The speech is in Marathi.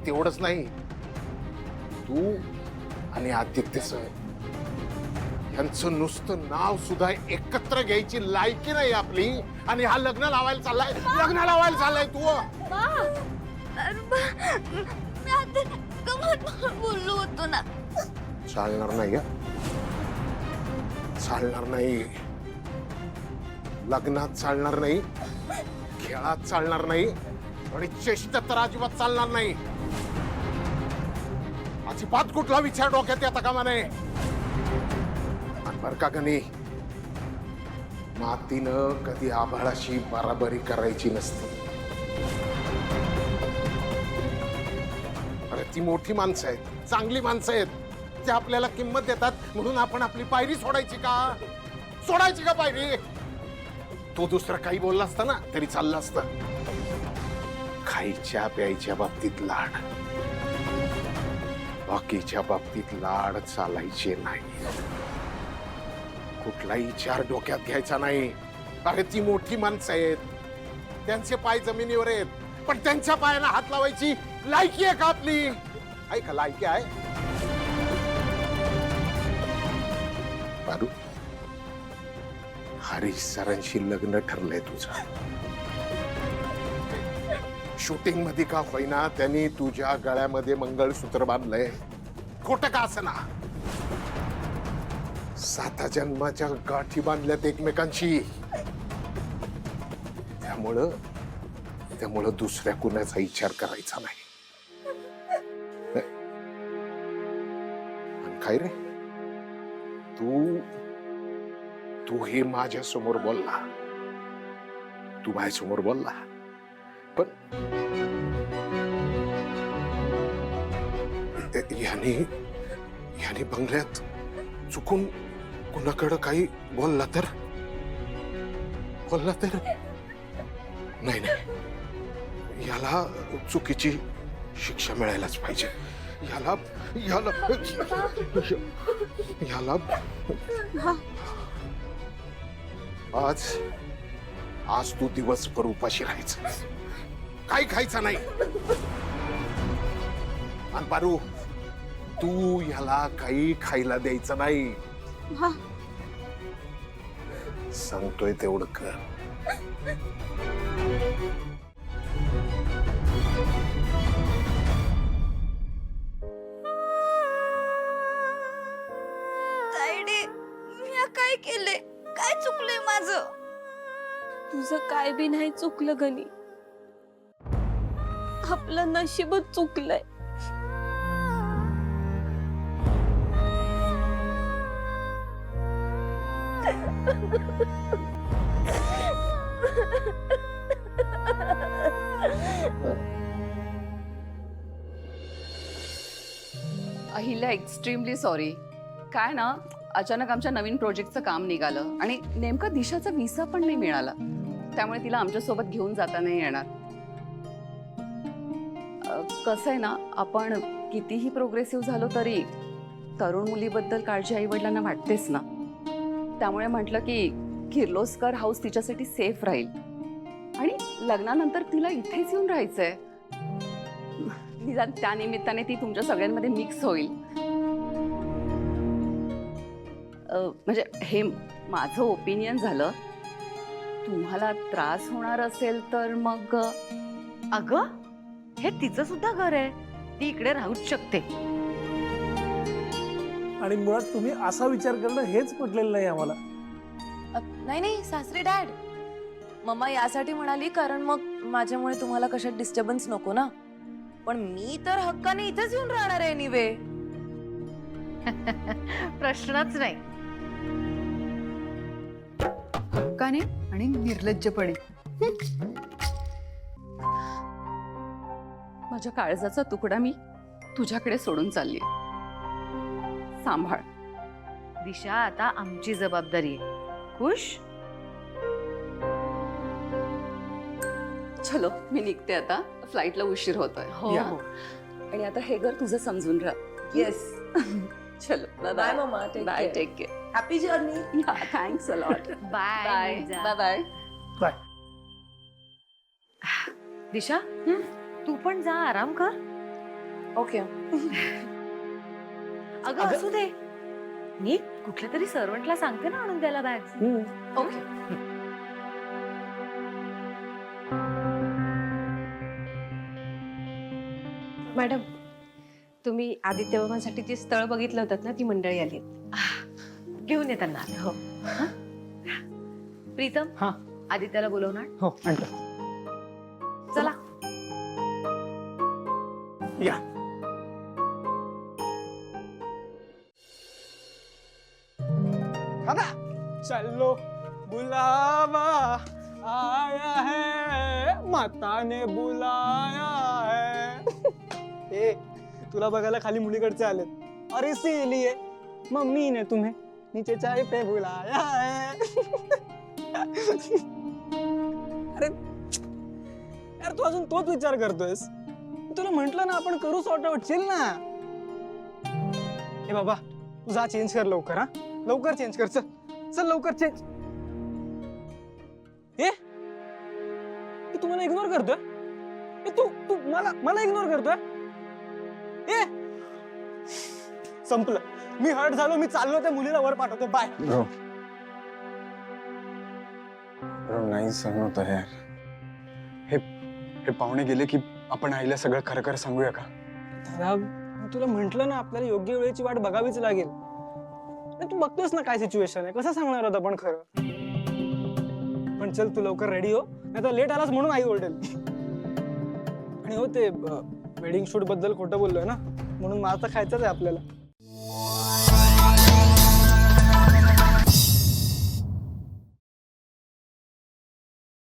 तेवढंच नाही, तू आणि आदित्य सर यांचं नुसतं नाव सुद्धा एकत्र घ्यायची लायकी नाही आपली. आणि हा लग्न लावायला चाललाय, लग्न लावायला चाललाय तू. मी आता कमल बोललो होतो ना. चालणार नाही हं? चालणार नाही. लग्नात चालणार नाही, खेळात चालणार नाही, आणि चेष्टेत तर अजिबात चालणार नाही. अजिबात कुठला विचार डोक्यात येता कामा नये. बर का गणी, मातीनं कधी आभाळाशी बराबरी करायची नसते. अरे ती मोठी माणसं आहेत, चांगली माणसं आहेत, ते आपल्याला किंमत देतात म्हणून आपण आपली पायरी सोडायची का? सोडायची का पायरी? तो दुसरा काही बोलला असता ना तरी चाललं असतं. खायच्या प्यायच्या बाबतीत लाड, बाकीच्या बाबतीत लाड चालायचे नाही. कुठलाही विचार डोक्यात घ्यायचा नाही. अरे ती मोठी माणसं आहेत, त्यांचे पाय जमिनीवर आहेत, पण त्यांच्या पायाला हात लावायची लायकी आहे का आपली? आहे का लायकी आहे? बारू, हरीश सरांशी लग्न ठरलंय तुझं. शूटिंग मध्ये का होईना त्यांनी तुझ्या गळ्यामध्ये मंगळसूत्र बांधलंय. खोटं का असं ना, 7 जन्माच्या गाठी बांधल्यात एकमेकांशी. त्यामुळं दुसऱ्या कुणाचा विचार करायचा नाही. आणि काय रे, तू हे माझ्या समोर बोलला, तू माझ्या समोर बोलला, पण याने बंगल्यात चुकून कुणाकडं काही बोलला तर नाही, याला चुकीची शिक्षा मिळायलाच पाहिजे. याला आज तू दिवसभर उपाशी राहायचं, काही खायचं नाही. आणि पारू, तू याला काही खायला द्यायचं नाही. सांगतोय तेवढं कर. तायडे, मी काय केलंय? काय चुकलंय माझं? तुझं काय बी नाही चुकलं गणी, आपलं नशीबच चुकलंय. Ahilya, extremely sorry. काय ना, अचानक आमच्या नवीन प्रोजेक्टचं काम निघालं आणि नेमका दिशाचा व्हिसा पण नाही मिळाला, त्यामुळे तिला आमच्यासोबत घेऊन जाता नाही येणार. कसं आहे ना, आपण कितीही प्रोग्रेसिव्ह झालो तरी तरुण मुलीबद्दल काळजी आईवडिलांना वाटतेच ना. त्यामुळे म्हटलं की किर्लोस्कर हाऊस तिच्यासाठी सेफ राहील आणि लग्नानंतर तिला इथेच येऊन राहायचंय. निदान त्या निमित्ताने ती तुमच्या सगळ्यांमध्ये मिक्स होईल. म्हणजे हे माझं ओपिनियन झालं. तुम्हाला त्रास होणार असेल तर मग. अगं, हे तिचं सुद्धा घर आहे, ती इकडे राहूच शकते. आणि मुळात तुम्ही असा विचार करणं हेच पटलेलं नाही आम्हाला. नाही सासरी डॅड, मम्मा यासाठी म्हणाली कारण मग माझ्यामुळे तुम्हाला कशात डिस्टर्बन्स नको ना. पण मी तर हक्काने इथेच येऊन राहणार आहे एनिवे. प्रश्नच नाही. हक्काने आणि निर्लज्जपणे. माझ्या काळजाचा तुकडा मी तुझ्याकडे सोडून चालली. सांभाळ. दिशा, आता आमची जबाबदारी आहे. खुश? चलो, मी निघते आता. फ्लाईटला उशीर होतोय. हो या. हो. आणि आता हे घर तुझं समजून राह. येस. चलो, बाय मम्मा. Bye, take care. Happy journey. Thanks a lot. Bye bye Neerja. Bye. Bye. Disha, तू पण जा, आराम कर. ओके. अगं असू दे, मी कुठल्या तरी सर्वंटला सांगते ना आणून द्यायला बॅग. ओके. मॅडम, तुम्ही आदित्य मामासाठी जे स्थळ बघितलं होतं ना, ती मंडळी आली. घेऊन ये त्यांना. हो. प्रीतम, हा. आदित्याला बोलवणार. हो आणतो. चला. या. चलो बुलावा आया है, माता ने बुलाया है. ए तुला बघायला खाली मुलीकडचे आलेत और इसीलिए मम्मी ने तुम्हें नीचे चाय पे बुलाया है. अरे यार, तू अजून तोच विचार करतोयस. तुला म्हंटल ना आपण करू सॉर्ट आउट. चिल ना. ए बाबा, तू जा चेंज कर लवकर. हा, लवकर चेंज कर. चल चल लवकर चेंज. ए तू मला इग्नोर करतोय. तू तू मला इग्नोर करतोय. ए संपलं. मी हर्ट झालो. मी चाललो त्या मुलीला वर पाठवतो. बाय. ब्रो नाही सहन होत आहे यार. हे पाहुणे गेले की आपण आईला सगळं खरं खरं सांगूया का? दादा, मी तुला म्हंटल ना आपल्याला योग्य वेळेची वाट बघावीच लागेल. तू बघतोस ना काय सिच्युएशन आहे. कसं सांगणार होतं आपण खरं. पण चल तू लवकर रेडी हो, नाही तर लेट आलास म्हणून आई ओरडेल. आणि हो, ते वेडिंग शूट बद्दल खोटं बोललोय ना, म्हणून मला तर खायचंच आहे आपल्याला.